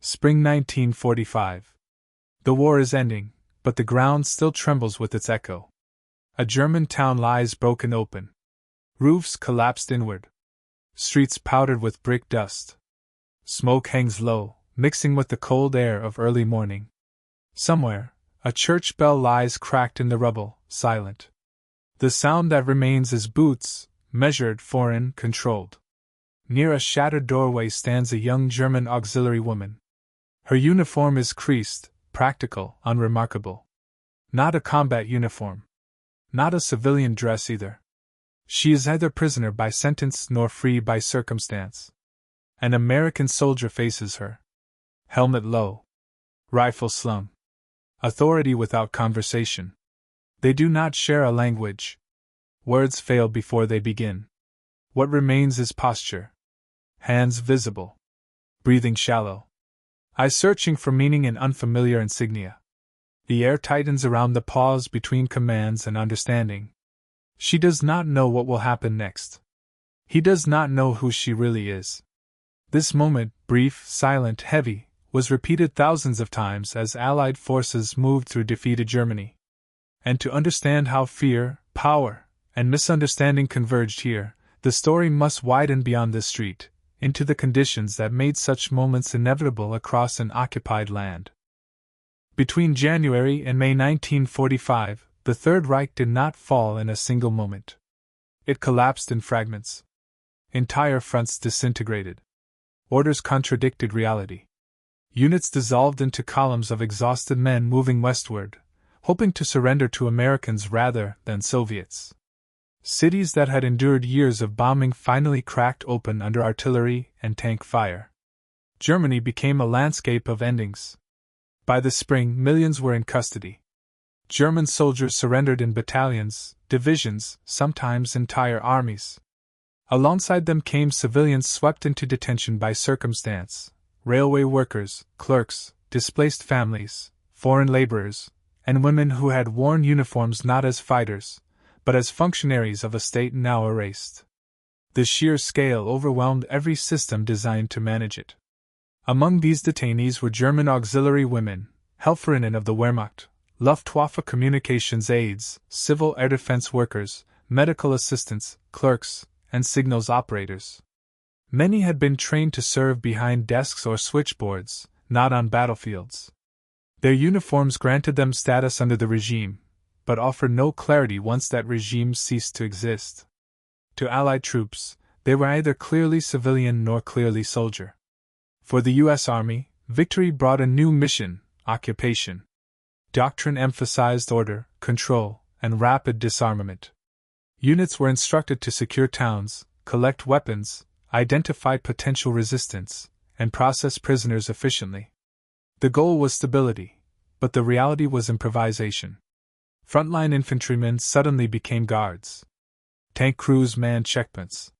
Spring 1945. The war is ending, but the ground still trembles with its echo. A German town lies broken open. Roofs collapsed inward. Streets powdered with brick dust. Smoke hangs low, mixing with the cold air of early morning. Somewhere, a church bell lies cracked in the rubble, silent. The sound that remains is boots, measured, foreign, controlled. Near a shattered doorway stands a young German auxiliary woman. Her uniform is creased, practical, unremarkable. Not a combat uniform. Not a civilian dress either. She is neither prisoner by sentence nor free by circumstance. An American soldier faces her. Helmet low. Rifle slung. Authority without conversation. They do not share a language. Words fail before they begin. What remains is posture. Hands visible. Breathing shallow. Eyes searching for meaning in unfamiliar insignia. The air tightens around the pause between commands and understanding. She does not know what will happen next. He does not know who she really is. This moment, brief, silent, heavy, was repeated thousands of times as Allied forces moved through defeated Germany. And to understand how fear, power, and misunderstanding converged here, the story must widen beyond this street, into the conditions that made such moments inevitable across an occupied land. Between January and May 1945, the Third Reich did not fall in a single moment. It collapsed in fragments. Entire fronts disintegrated. Orders contradicted reality. Units dissolved into columns of exhausted men moving westward, hoping to surrender to Americans rather than Soviets. Cities that had endured years of bombing finally cracked open under artillery and tank fire. Germany became a landscape of endings. By the spring, millions were in custody. German soldiers surrendered in battalions, divisions, sometimes entire armies. Alongside them came civilians swept into detention by circumstance: railway workers, clerks, displaced families, foreign laborers, and women who had worn uniforms not as fighters, but as functionaries of a state now erased. The sheer scale overwhelmed every system designed to manage it. Among these detainees were German auxiliary women, Helferinnen of the Wehrmacht, Luftwaffe communications aides, civil air defense workers, medical assistants, clerks, and signals operators. Many had been trained to serve behind desks or switchboards, not on battlefields. Their uniforms granted them status under the regime, but offered no clarity once that regime ceased to exist. To Allied troops, they were neither clearly civilian nor clearly soldier. For the U.S. Army, victory brought a new mission: occupation. Doctrine emphasized order, control, and rapid disarmament. Units were instructed to secure towns, collect weapons, identify potential resistance, and process prisoners efficiently. The goal was stability, but the reality was improvisation. Frontline infantrymen suddenly became guards. Tank crews manned checkpoints.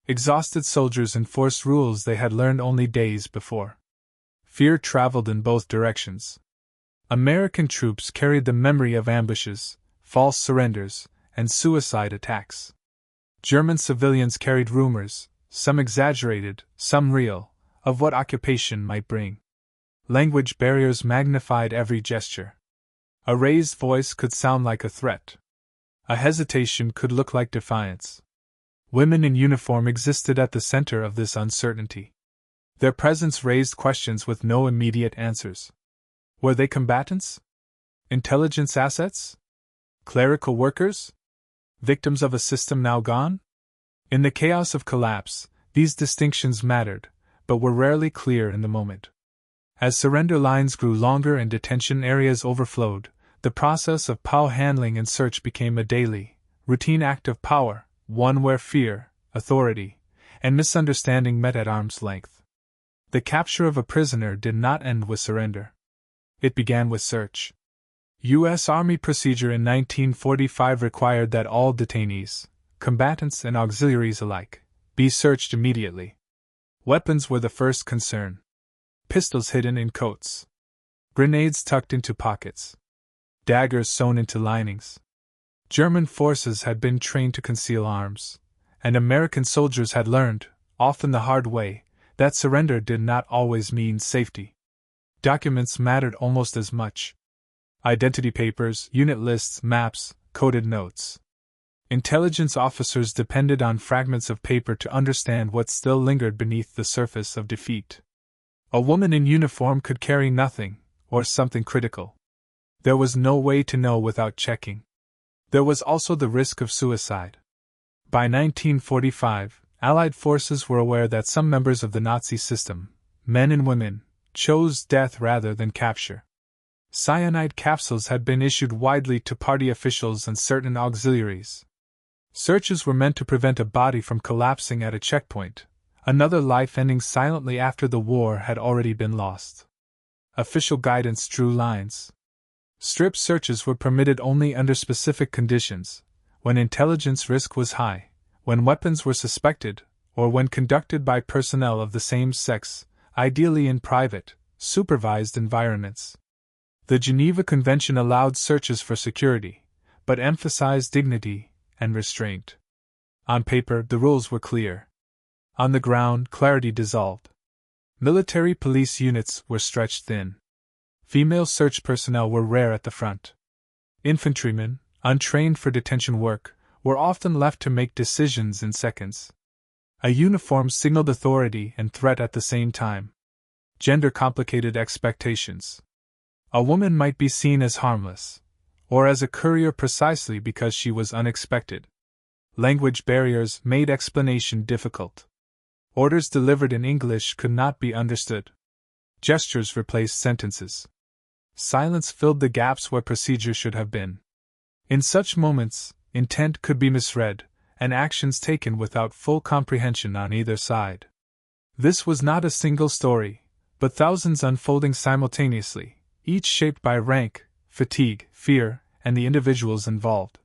Exhausted soldiers enforced rules they had learned only days before. Fear traveled in both directions. American troops carried the memory of ambushes, false surrenders, and suicide attacks. German civilians carried rumors, some exaggerated, some real, of what occupation might bring. Language barriers magnified every gesture. A raised voice could sound like a threat. A hesitation could look like defiance. Women in uniform existed at the center of this uncertainty. Their presence raised questions with no immediate answers. Were they combatants? Intelligence assets? Clerical workers? Victims of a system now gone? In the chaos of collapse, these distinctions mattered, but were rarely clear in the moment. As surrender lines grew longer and detention areas overflowed, the process of POW handling and search became a daily, routine act of power, one where fear, authority, and misunderstanding met at arm's length. The capture of a prisoner did not end with surrender. It began with search. U.S. Army procedure in 1945 required that all detainees, combatants and auxiliaries alike, be searched immediately. Weapons were the first concern. Pistols hidden in coats. Grenades tucked into pockets. Daggers sewn into linings. German forces had been trained to conceal arms, and American soldiers had learned, often the hard way, that surrender did not always mean safety. Documents mattered almost as much. Identity papers, unit lists, maps, coded notes. Intelligence officers depended on fragments of paper to understand what still lingered beneath the surface of defeat. A woman in uniform could carry nothing, or something critical. There was no way to know without checking. There was also the risk of suicide. By 1945, Allied forces were aware that some members of the Nazi system, men and women, chose death rather than capture. Cyanide capsules had been issued widely to party officials and certain auxiliaries. Searches were meant to prevent a body from collapsing at a checkpoint, another life ending silently after the war had already been lost. Official guidance drew lines. Strip searches were permitted only under specific conditions, when intelligence risk was high, when weapons were suspected, or when conducted by personnel of the same sex, ideally in private, supervised environments. The Geneva Convention allowed searches for security, but emphasized dignity and restraint. On paper, the rules were clear. On the ground, clarity dissolved. Military police units were stretched thin. Female search personnel were rare at the front. Infantrymen, untrained for detention work, were often left to make decisions in seconds. A uniform signaled authority and threat at the same time. Gender complicated expectations. A woman might be seen as harmless, or as a courier precisely because she was unexpected. Language barriers made explanation difficult. Orders delivered in English could not be understood. Gestures replaced sentences. Silence filled the gaps where procedure should have been. In such moments, intent could be misread, and actions taken without full comprehension on either side. This was not a single story, but thousands unfolding simultaneously, each shaped by rank, fatigue, fear, and the individuals involved.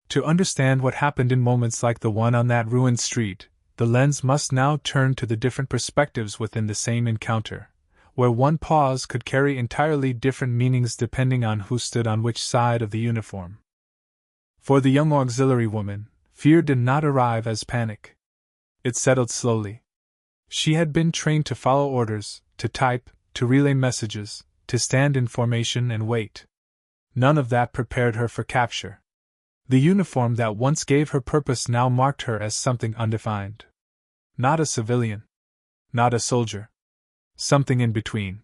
To understand what happened in moments like the one on that ruined street, the lens must now turn to the different perspectives within the same encounter, where one pause could carry entirely different meanings depending on who stood on which side of the uniform. For the young auxiliary woman, fear did not arrive as panic. It settled slowly. She had been trained to follow orders, to type, to relay messages, to stand in formation and wait. None of that prepared her for capture. The uniform that once gave her purpose now marked her as something undefined. Not a civilian. Not a soldier. Something in between.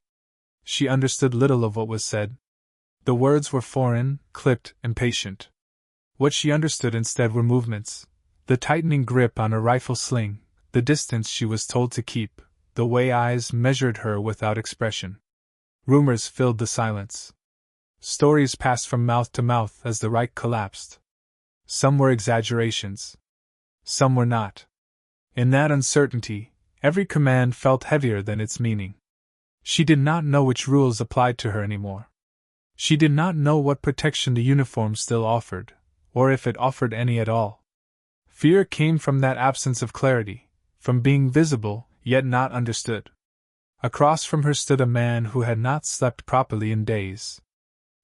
She understood little of what was said. The words were foreign, clipped, impatient. What she understood instead were movements, the tightening grip on a rifle sling, the distance she was told to keep, the way eyes measured her without expression. Rumors filled the silence. Stories passed from mouth to mouth as the Reich collapsed. Some were exaggerations. Some were not. In that uncertainty, every command felt heavier than its meaning. She did not know which rules applied to her anymore. She did not know what protection the uniform still offered, or if it offered any at all. Fear came from that absence of clarity, from being visible, yet not understood. Across from her stood a man who had not slept properly in days.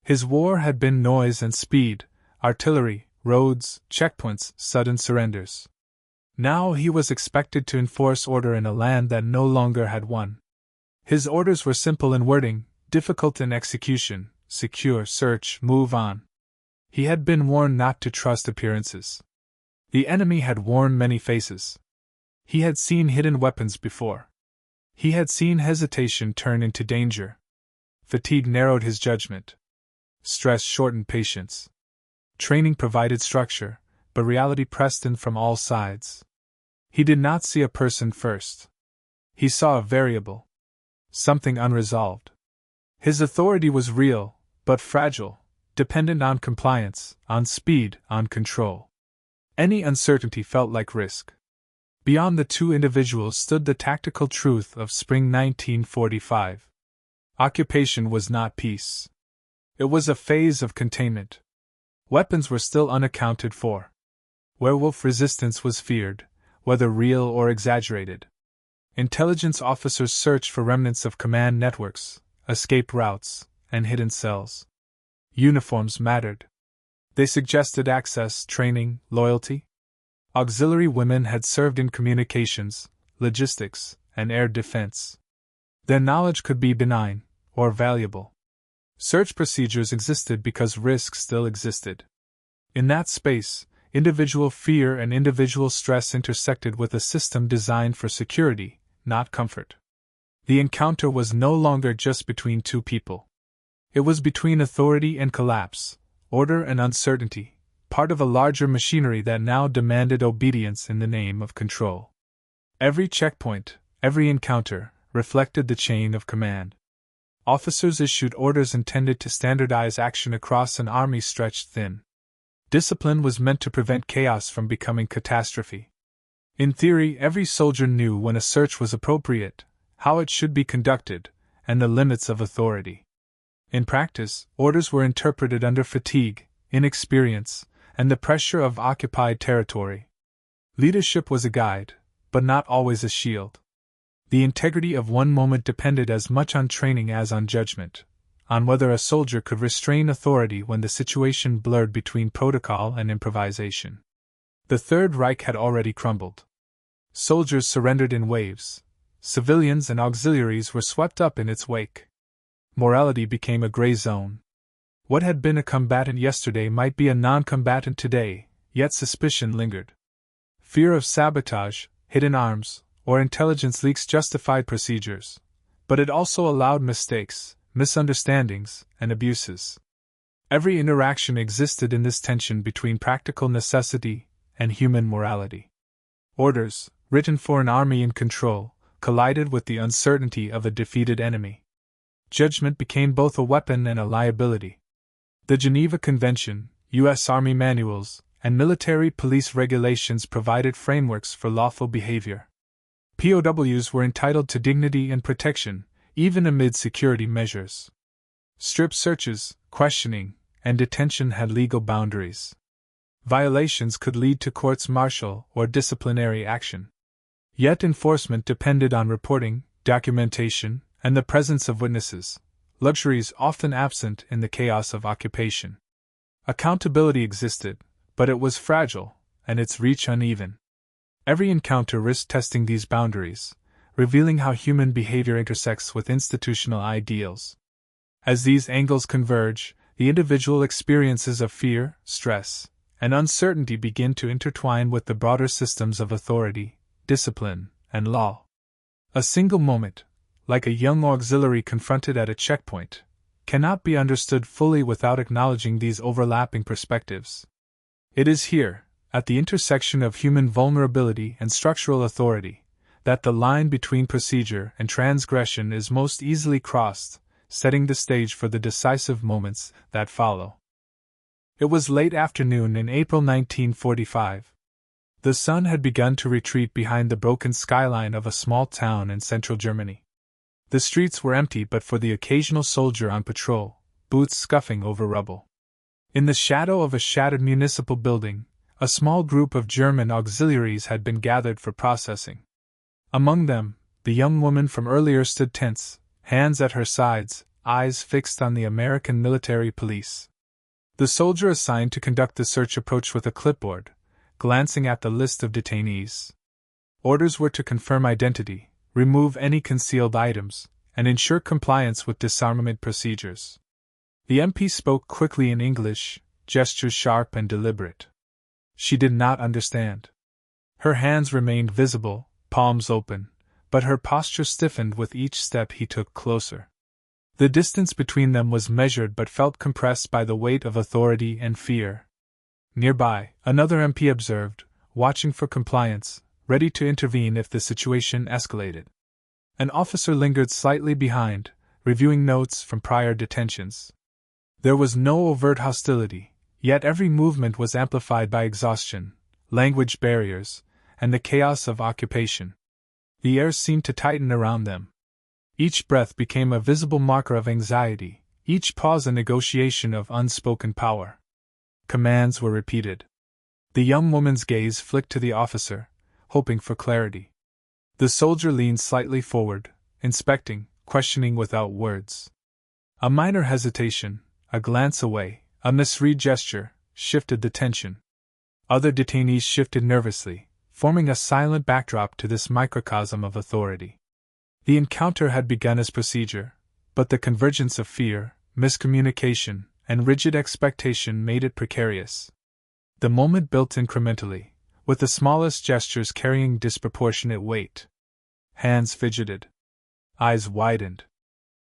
His war had been noise and speed, artillery, roads, checkpoints, sudden surrenders. Now he was expected to enforce order in a land that no longer had one. His orders were simple in wording, difficult in execution: secure, search, move on. He had been warned not to trust appearances. The enemy had worn many faces. He had seen hidden weapons before. He had seen hesitation turn into danger. Fatigue narrowed his judgment. Stress shortened patience. Training provided structure, but reality pressed in from all sides. He did not see a person first. He saw a variable. Something unresolved. His authority was real, but fragile, dependent on compliance, on speed, on control. Any uncertainty felt like risk. Beyond the two individuals stood the tactical truth of spring 1945. Occupation was not peace. It was a phase of containment. Weapons were still unaccounted for. Werewolf resistance was feared, whether real or exaggerated. Intelligence officers searched for remnants of command networks, escape routes, and hidden cells. Uniforms mattered. They suggested access, training, loyalty. Auxiliary women had served in communications, logistics, and air defense. Their knowledge could be benign, or valuable. Search procedures existed because risk still existed. In that space, individual fear and individual stress intersected with a system designed for security, not comfort. The encounter was no longer just between two people. It was between authority and collapse, order and uncertainty, part of a larger machinery that now demanded obedience in the name of control. Every checkpoint, every encounter, reflected the chain of command. Officers issued orders intended to standardize action across an army stretched thin. Discipline was meant to prevent chaos from becoming catastrophe. In theory, every soldier knew when a search was appropriate, how it should be conducted, and the limits of authority. In practice, orders were interpreted under fatigue, inexperience, and the pressure of occupied territory. Leadership was a guide, but not always a shield. The integrity of one moment depended as much on training as on judgment, on whether a soldier could restrain authority when the situation blurred between protocol and improvisation. The Third Reich had already crumbled. Soldiers surrendered in waves. Civilians and auxiliaries were swept up in its wake. Morality became a gray zone. What had been a combatant yesterday might be a non-combatant today, yet suspicion lingered. Fear of sabotage, hidden arms, or intelligence leaks justified procedures, but it also allowed mistakes, misunderstandings, and abuses. Every interaction existed in this tension between practical necessity and human morality. Orders, written for an army in control, collided with the uncertainty of a defeated enemy. Judgment became both a weapon and a liability. The Geneva Convention, U.S. Army manuals, and military police regulations provided frameworks for lawful behavior. POWs were entitled to dignity and protection, even amid security measures. Strip searches, questioning, and detention had legal boundaries. Violations could lead to courts-martial or disciplinary action. Yet enforcement depended on reporting, documentation, and the presence of witnesses, luxuries often absent in the chaos of occupation. Accountability existed, but it was fragile, and its reach uneven. Every encounter risked testing these boundaries, revealing how human behavior intersects with institutional ideals. As these angles converge, the individual experiences of fear, stress, and uncertainty begin to intertwine with the broader systems of authority, discipline, and law. A single moment, like a young auxiliary confronted at a checkpoint, cannot be understood fully without acknowledging these overlapping perspectives. It is here, at the intersection of human vulnerability and structural authority, that the line between procedure and transgression is most easily crossed, setting the stage for the decisive moments that follow. It was late afternoon in April 1945. The sun had begun to retreat behind the broken skyline of a small town in central Germany. The streets were empty but for the occasional soldier on patrol, boots scuffing over rubble. In the shadow of a shattered municipal building, a small group of German auxiliaries had been gathered for processing. Among them, the young woman from earlier stood tense, hands at her sides, eyes fixed on the American military police. The soldier assigned to conduct the search approached with a clipboard, glancing at the list of detainees. Orders were to confirm identity, remove any concealed items, and ensure compliance with disarmament procedures. The MP spoke quickly in English, gestures sharp and deliberate. She did not understand. Her hands remained visible, palms open, but her posture stiffened with each step he took closer. The distance between them was measured but felt compressed by the weight of authority and fear. Nearby, another MP observed, watching for compliance, ready to intervene if the situation escalated. An officer lingered slightly behind, reviewing notes from prior detentions. There was no overt hostility, yet every movement was amplified by exhaustion, language barriers, and the chaos of occupation. The air seemed to tighten around them. Each breath became a visible marker of anxiety, each pause a negotiation of unspoken power. Commands were repeated. The young woman's gaze flicked to the officer, hoping for clarity. The soldier leaned slightly forward, inspecting, questioning without words. A minor hesitation, a glance away, a misread gesture, shifted the tension. Other detainees shifted nervously, forming a silent backdrop to this microcosm of authority. The encounter had begun as procedure, but the convergence of fear, miscommunication, and rigid expectation made it precarious. The moment built incrementally, with the smallest gestures carrying disproportionate weight. Hands fidgeted. Eyes widened.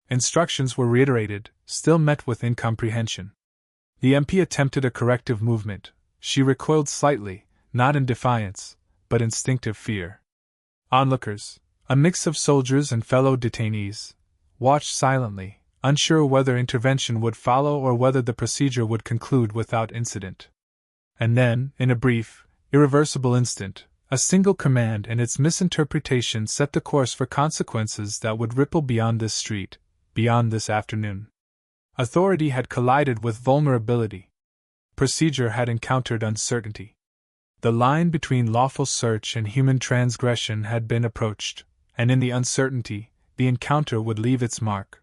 Instructions were reiterated, still met with incomprehension. The MP attempted a corrective movement. She recoiled slightly, not in defiance, but instinctive fear. Onlookers, a mix of soldiers and fellow detainees, watched silently, unsure whether intervention would follow or whether the procedure would conclude without incident. And then, in a brief, irreversible instant, a single command and its misinterpretation set the course for consequences that would ripple beyond this street, beyond this afternoon. Authority had collided with vulnerability. Procedure had encountered uncertainty. The line between lawful search and human transgression had been approached, and in the uncertainty, the encounter would leave its mark.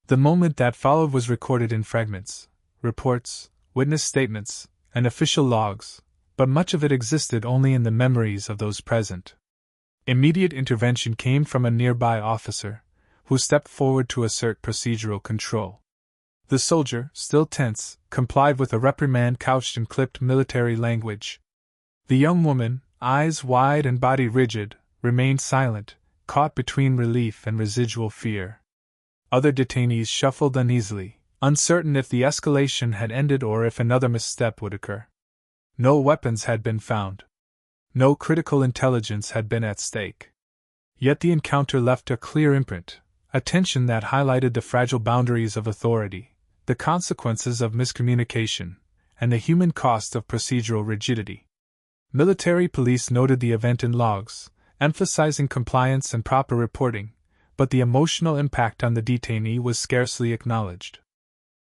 The moment that followed was recorded in fragments, reports, witness statements, and official logs, but much of it existed only in the memories of those present. Immediate intervention came from a nearby officer, who stepped forward to assert procedural control. The soldier, still tense, complied with a reprimand couched in clipped military language. The young woman, eyes wide and body rigid, remained silent, caught between relief and residual fear. Other detainees shuffled uneasily, uncertain if the escalation had ended or if another misstep would occur. No weapons had been found. No critical intelligence had been at stake. Yet the encounter left a clear imprint, a tension that highlighted the fragile boundaries of authority, the consequences of miscommunication, and the human cost of procedural rigidity. Military police noted the event in logs, emphasizing compliance and proper reporting, but the emotional impact on the detainee was scarcely acknowledged.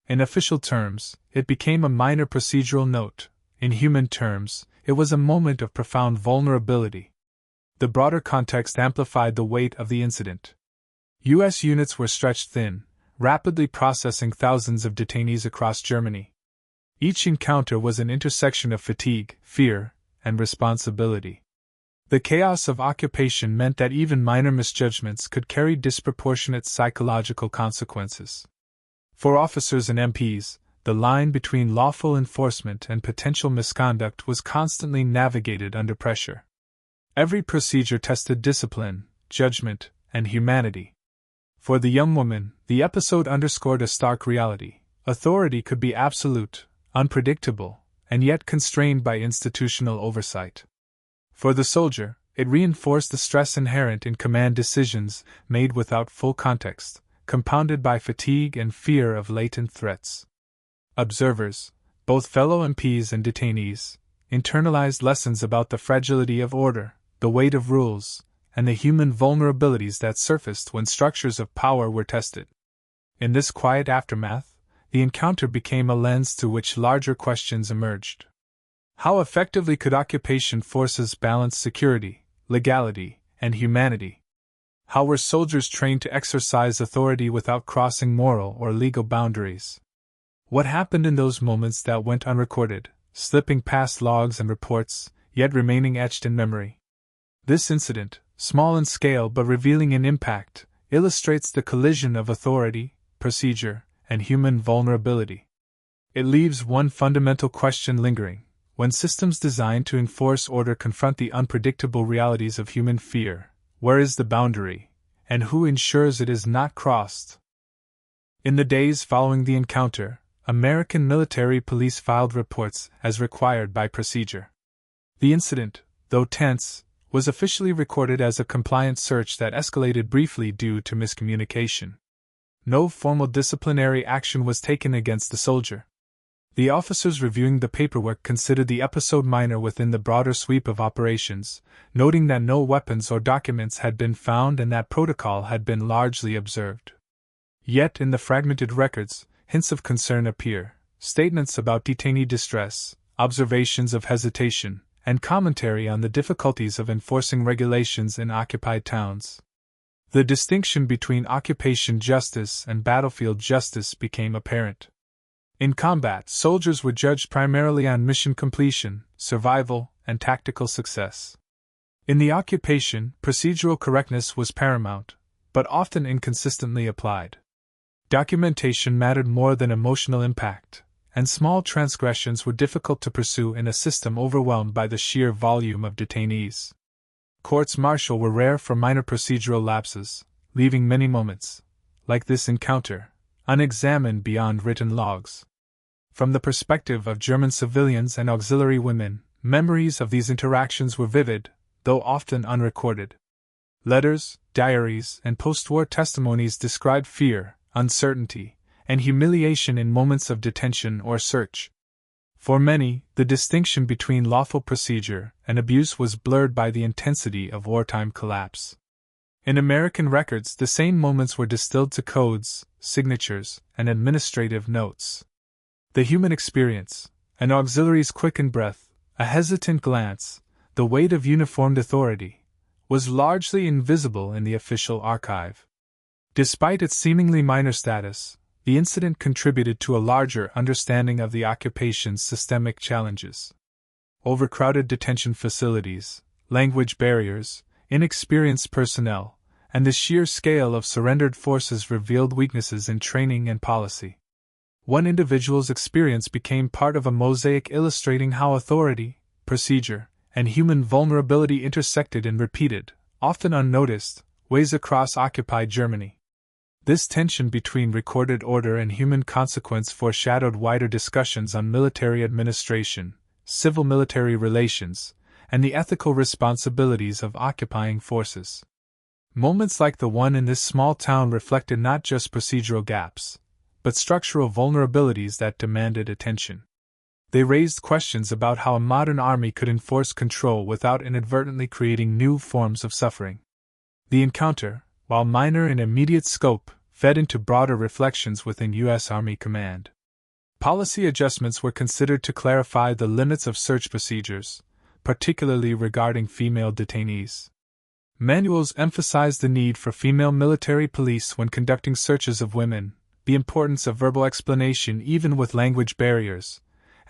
In official terms, it became a minor procedural note. In human terms, it was a moment of profound vulnerability. The broader context amplified the weight of the incident. U.S. units were stretched thin, rapidly processing thousands of detainees across Germany. Each encounter was an intersection of fatigue, fear, and responsibility. The chaos of occupation meant that even minor misjudgments could carry disproportionate psychological consequences. For officers and MPs, the line between lawful enforcement and potential misconduct was constantly navigated under pressure. Every procedure tested discipline, judgment, and humanity. For the young woman, the episode underscored a stark reality. Authority could be absolute, unpredictable, and yet constrained by institutional oversight. For the soldier, it reinforced the stress inherent in command decisions made without full context, compounded by fatigue and fear of latent threats. Observers, both fellow MPs and detainees, internalized lessons about the fragility of order, the weight of rules, and the human vulnerabilities that surfaced when structures of power were tested. In this quiet aftermath, the encounter became a lens through which larger questions emerged. How effectively could occupation forces balance security, legality, and humanity? How were soldiers trained to exercise authority without crossing moral or legal boundaries? What happened in those moments that went unrecorded, slipping past logs and reports, yet remaining etched in memory? This incident, small in scale but revealing in impact, illustrates the collision of authority, procedure, and human vulnerability. It leaves one fundamental question lingering. When systems designed to enforce order confront the unpredictable realities of human fear, where is the boundary, and who ensures it is not crossed? In the days following the encounter, American military police filed reports as required by procedure. The incident, though tense, was officially recorded as a compliant search that escalated briefly due to miscommunication. No formal disciplinary action was taken against the soldier. The officers reviewing the paperwork considered the episode minor within the broader sweep of operations, noting that no weapons or documents had been found and that protocol had been largely observed. Yet in the fragmented records, hints of concern appear, statements about detainee distress, observations of hesitation, and commentary on the difficulties of enforcing regulations in occupied towns. The distinction between occupation justice and battlefield justice became apparent. In combat, soldiers were judged primarily on mission completion, survival, and tactical success. In the occupation, procedural correctness was paramount, but often inconsistently applied. Documentation mattered more than emotional impact, and small transgressions were difficult to pursue in a system overwhelmed by the sheer volume of detainees. Courts martial were rare for minor procedural lapses, leaving many moments, like this encounter, unexamined beyond written logs. From the perspective of German civilians and auxiliary women, memories of these interactions were vivid, though often unrecorded. Letters, diaries, and post-war testimonies described fear, uncertainty, and humiliation in moments of detention or search. For many, the distinction between lawful procedure and abuse was blurred by the intensity of wartime collapse. In American records, the same moments were distilled to codes, signatures, and administrative notes. The human experience, an auxiliary's quickened breath, a hesitant glance, the weight of uniformed authority, was largely invisible in the official archive. Despite its seemingly minor status, the incident contributed to a larger understanding of the occupation's systemic challenges. Overcrowded detention facilities, language barriers, inexperienced personnel, and the sheer scale of surrendered forces revealed weaknesses in training and policy. One individual's experience became part of a mosaic illustrating how authority, procedure, and human vulnerability intersected in repeated, often unnoticed, ways across occupied Germany. This tension between recorded order and human consequence foreshadowed wider discussions on military administration, civil-military relations, and the ethical responsibilities of occupying forces. Moments like the one in this small town reflected not just procedural gaps, but structural vulnerabilities that demanded attention. They raised questions about how a modern army could enforce control without inadvertently creating new forms of suffering. The encounter, while minor in immediate scope, fed into broader reflections within U.S. Army Command. Policy adjustments were considered to clarify the limits of search procedures, particularly regarding female detainees. Manuals emphasized the need for female military police when conducting searches of women, the importance of verbal explanation even with language barriers,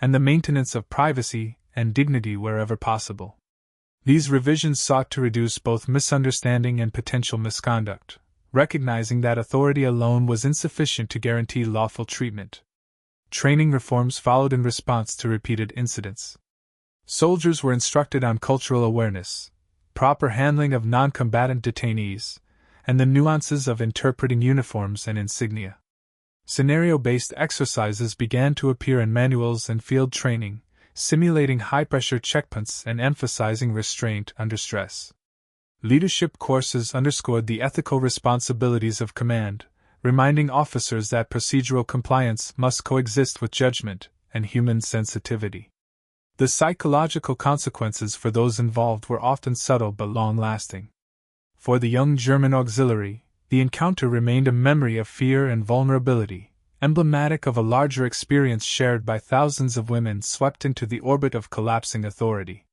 and the maintenance of privacy and dignity wherever possible. These revisions sought to reduce both misunderstanding and potential misconduct, recognizing that authority alone was insufficient to guarantee lawful treatment. Training reforms followed in response to repeated incidents. Soldiers were instructed on cultural awareness, proper handling of non-combatant detainees, and the nuances of interpreting uniforms and insignia. Scenario-based exercises began to appear in manuals and field training, simulating high-pressure checkpoints and emphasizing restraint under stress. Leadership courses underscored the ethical responsibilities of command, reminding officers that procedural compliance must coexist with judgment and human sensitivity. The psychological consequences for those involved were often subtle but long-lasting. For the young German auxiliary, the encounter remained a memory of fear and vulnerability, emblematic of a larger experience shared by thousands of women swept into the orbit of collapsing authority.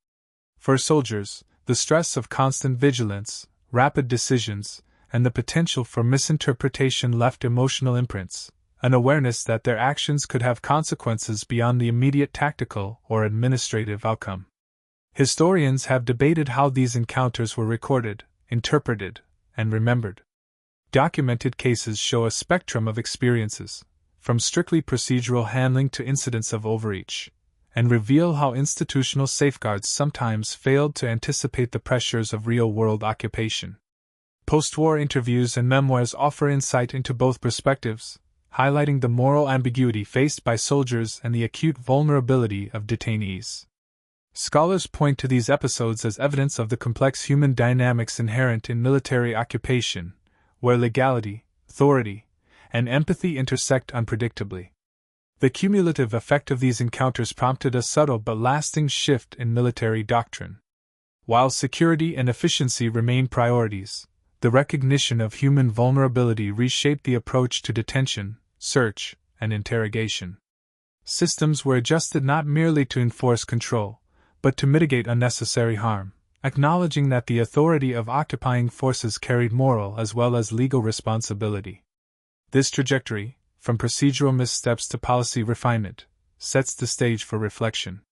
For soldiers, the stress of constant vigilance, rapid decisions, and the potential for misinterpretation left emotional imprints, an awareness that their actions could have consequences beyond the immediate tactical or administrative outcome. Historians have debated how these encounters were recorded, interpreted, and remembered. Documented cases show a spectrum of experiences, from strictly procedural handling to incidents of overreach, and reveal how institutional safeguards sometimes failed to anticipate the pressures of real-world occupation. Post-war interviews and memoirs offer insight into both perspectives, highlighting the moral ambiguity faced by soldiers and the acute vulnerability of detainees. Scholars point to these episodes as evidence of the complex human dynamics inherent in military occupation, where legality, authority, and empathy intersect unpredictably. The cumulative effect of these encounters prompted a subtle but lasting shift in military doctrine. While security and efficiency remain priorities, the recognition of human vulnerability reshaped the approach to detention, search, and interrogation. Systems were adjusted not merely to enforce control, but to mitigate unnecessary harm, acknowledging that the authority of occupying forces carried moral as well as legal responsibility. This trajectory, from procedural missteps to policy refinement, sets the stage for reflection.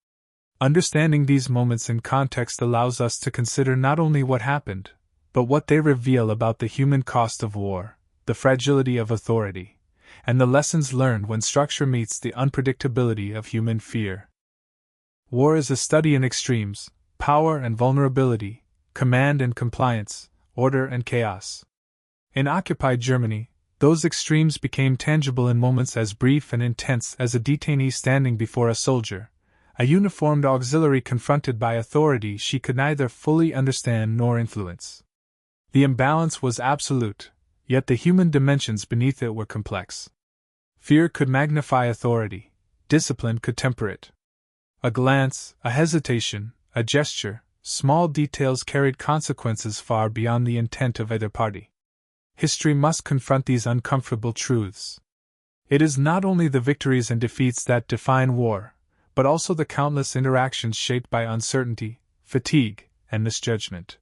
Understanding these moments in context allows us to consider not only what happened, but what they reveal about the human cost of war, the fragility of authority, and the lessons learned when structure meets the unpredictability of human fear. War is a study in extremes: power and vulnerability, command and compliance, order and chaos. In occupied Germany, those extremes became tangible in moments as brief and intense as a detainee standing before a soldier, a uniformed auxiliary confronted by authority she could neither fully understand nor influence. The imbalance was absolute, yet the human dimensions beneath it were complex. Fear could magnify authority, discipline could temper it. A glance, a hesitation, a gesture, small details carried consequences far beyond the intent of either party. History must confront these uncomfortable truths. It is not only the victories and defeats that define war, but also the countless interactions shaped by uncertainty, fatigue, and misjudgment.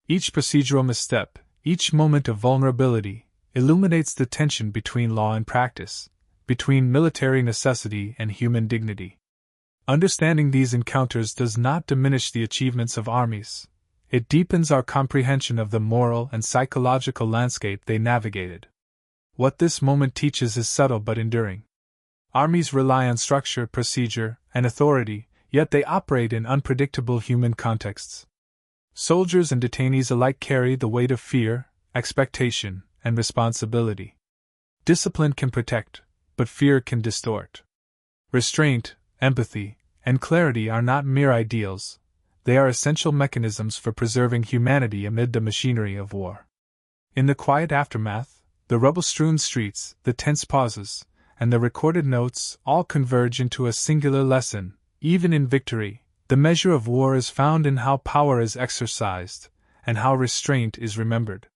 Each procedural misstep, each moment of vulnerability, illuminates the tension between law and practice, between military necessity and human dignity. Understanding these encounters does not diminish the achievements of armies. It deepens our comprehension of the moral and psychological landscape they navigated. What this moment teaches is subtle but enduring. Armies rely on structure, procedure, and authority, yet they operate in unpredictable human contexts. Soldiers and detainees alike carry the weight of fear, expectation, and responsibility. Discipline can protect, but fear can distort. Restraint, empathy, and clarity are not mere ideals. They are essential mechanisms for preserving humanity amid the machinery of war. In the quiet aftermath, the rubble-strewn streets, the tense pauses, and the recorded notes all converge into a singular lesson: even in victory, the measure of war is found in how power is exercised, and how restraint is remembered.